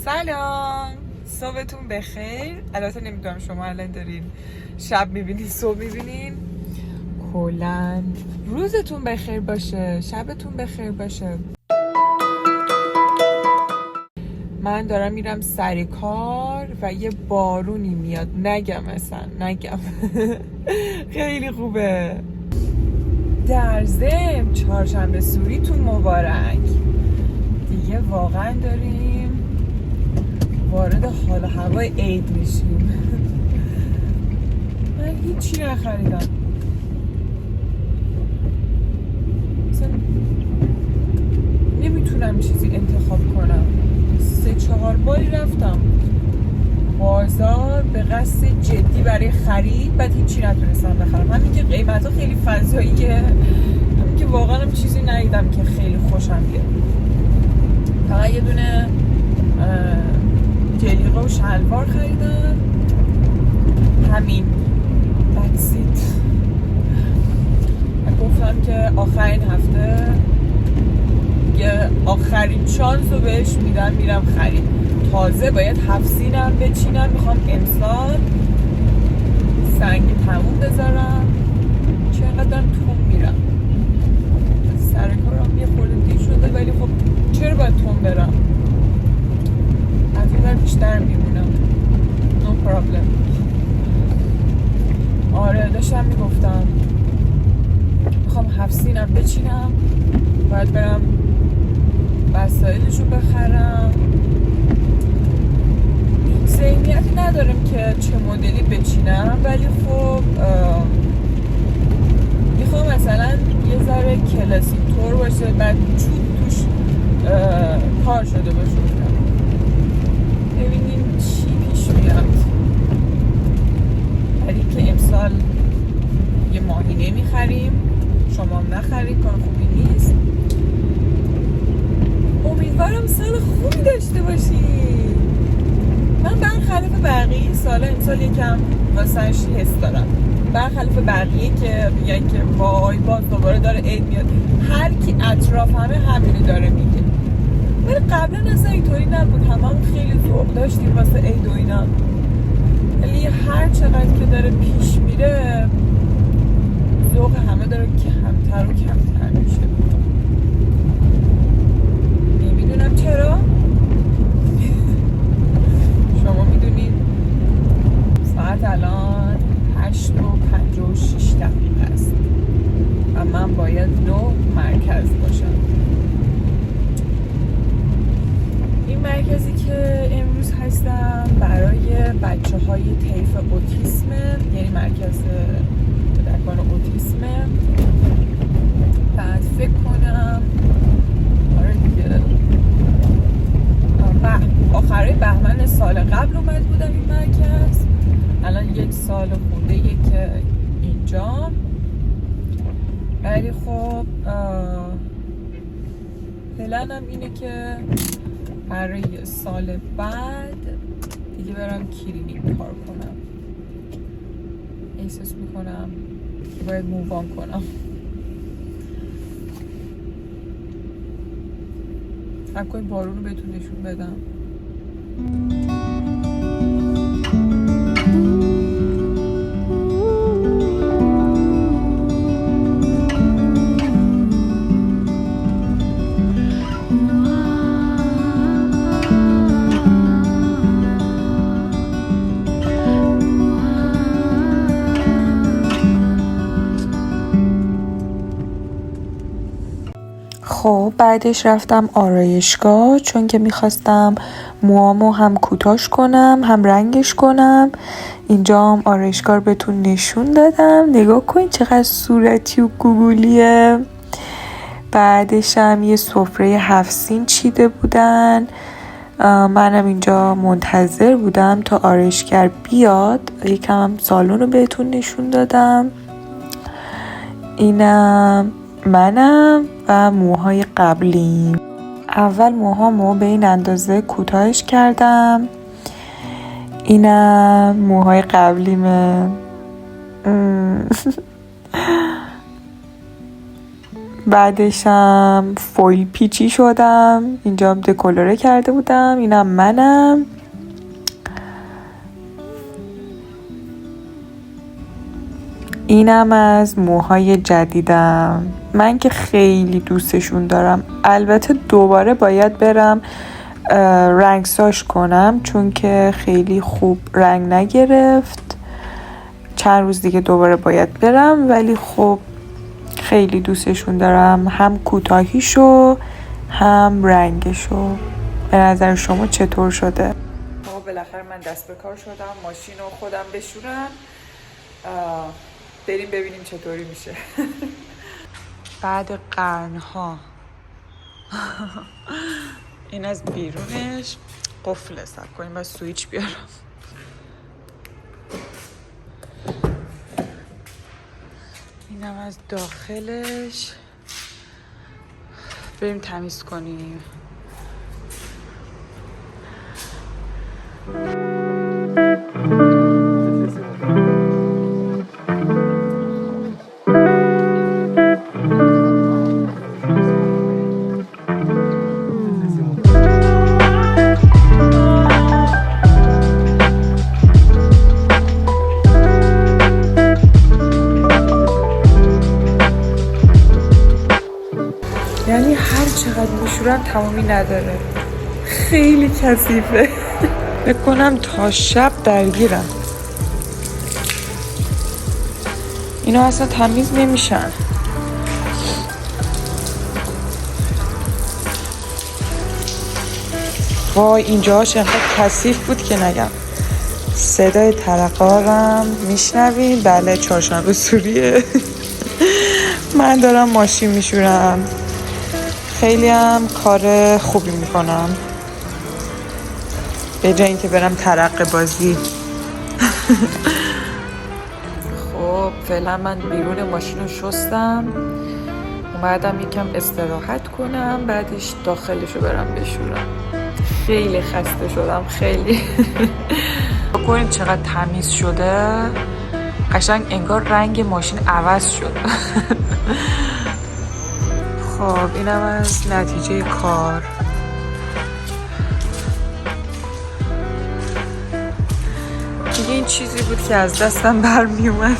سلام، صبحتون بخیر. البته نمیدونم شما الان دارین شب میبینین صبح میبینین. کلاً روزتون بخیر باشه، شبتون بخیر باشه. من دارم میرم سر کار و یه بارونی میاد، نگم خیلی خوبه. در ضمن چهارشنبه سوریتون مبارک. دیگه واقعا داریم وارد حال و هوای عید میشیم. من هیچی نخریدم، مثلا نمیتونم چیزی انتخاب کنم. 3-4 باری رفتم بازار به قصد جدی برای خرید، بعد هیچی نتونستم بخرم. همین که قیمت ها خیلی فضاییه، همین که واقعا هم چیزی ندیدم که خیلی خوشم بیاد. فقط یه دونه جلیقه و شلوار خریدم، همین بکسیت. و گفتم که آخرین هفته یه آخرین شانس رو بهش میدم، میرم خرید. تازه باید 7 سینم بچینم، میخوام امسال سنگ تموم بذارم. چقدر تون میرم سر کارم، یه خورده دیر شده، ولی خب چرا باید تون برم؟ از این بر بیشتر میمونم. no problem. آره داشتم میگفتم میخوام 7 سینم بچینم، باید برم وسایلشو بخرم. ذهنیتی ندارم که چه مدلی بچینم، ولی خب میخوام مثلا یه ذره کلاسیک تور باشه، بعد چوب توش کار شده باشه. ببینیم چی پیش میاد. ولی که امسال یه ماهی نمیخریم، شما هم نخرید، کار خوبی نیست. امیدوارم سال خوبی داشته باشید. من برخلاف بقیه سال امسال یکم واسش حس دارم، برخلاف بقیه که میگن که وای باز دوباره داره عید میاد. هر کی اطراف همینو داره میگه، ولی قبلا اصلا اینطوری نبود. هممون خیلی ذوق داشتیم واسه عید و اینا، ولی هر چقدر که داره پیش میره ذوق همه داره کمتر و کمتر میشه. نمیدونم چرا. شما میدونید ساعت الان 8:56 است و من باید 9 مرکز باشم. این مرکزی که امروز هستم برای بچه های طیف اوتیسمه، یعنی مرکز کودکان اوتیسمه. بعد فکر کنم آره دیگه آخرای بهمن سال قبل اومد بودم این مرکز. الان 1 سال خورده که اینجا، ولی خب پلنم اینه که برای سال بعد دیگه برم کلینیک کار کنم. احساس میکنم که باید مووان کنم. فکر بارون رو بهتون نشون بدم. خب بعدش رفتم آرایشگاه، چون که میخواستم موامو هم کوتاش کنم هم رنگش کنم. اینجا هم آرایشگاه رو بهتون نشون دادم. نگاه کنید چقدر صورتی و گوگولیه. بعدش هم یه سفره 7 سین چیده بودن. منم اینجا منتظر بودم تا آرایشگر بیاد. یکم هم سالن رو بهتون نشون دادم. اینم منم و موهای قبلیم. اول موهامو به این اندازه کوتاهش کردم. اینم موهای قبلیمه. بعدشم فویل پیچی شدم. اینجا هم دکولوره کرده بودم. اینم منم. اینم از موهای جدیدم. من که خیلی دوستشون دارم. البته دوباره باید برم رنگساش کنم چون که خیلی خوب رنگ نگرفت. چند روز دیگه دوباره باید برم، ولی خب خیلی دوستشون دارم، هم کوتاهیشو هم رنگشو. به نظر شما چطور شده؟ بالاخره من دست به کار شدم، ماشین رو خودم بشورم، بریم ببینیم چطوری میشه. بعد قرنها این از بیرونش قفله. صبر کنیم باید سویچ بیارم. اینم از داخلش. بریم تمیز کنیم. یعنی هر چقدر میشورم تمامی نداره، خیلی کثیفه. بکنم تا شب درگیرم. اینا اصلا تمیز نمیشن. وای اینجاهاش انقدر کثیف بود که نگم. صدای ترقارم میشنوین؟ بله، چهارشنبه سوریه. من دارم ماشین میشورم. خیلی هم کار خوبی میکنم به جای اینکه برم ترقه بازی. خب فعلا من بیرون ماشین رو شستم، اومدم یکم استراحت کنم، بعدش داخلش رو برم بشورم. خیلی خسته شدم، خیلی. بکنید چقدر تمیز شده، قشنگ انگار رنگ ماشین عوض شد. خب اینم از نتیجه کار. دیگه این چیزی بود که از دستم برمی اومد.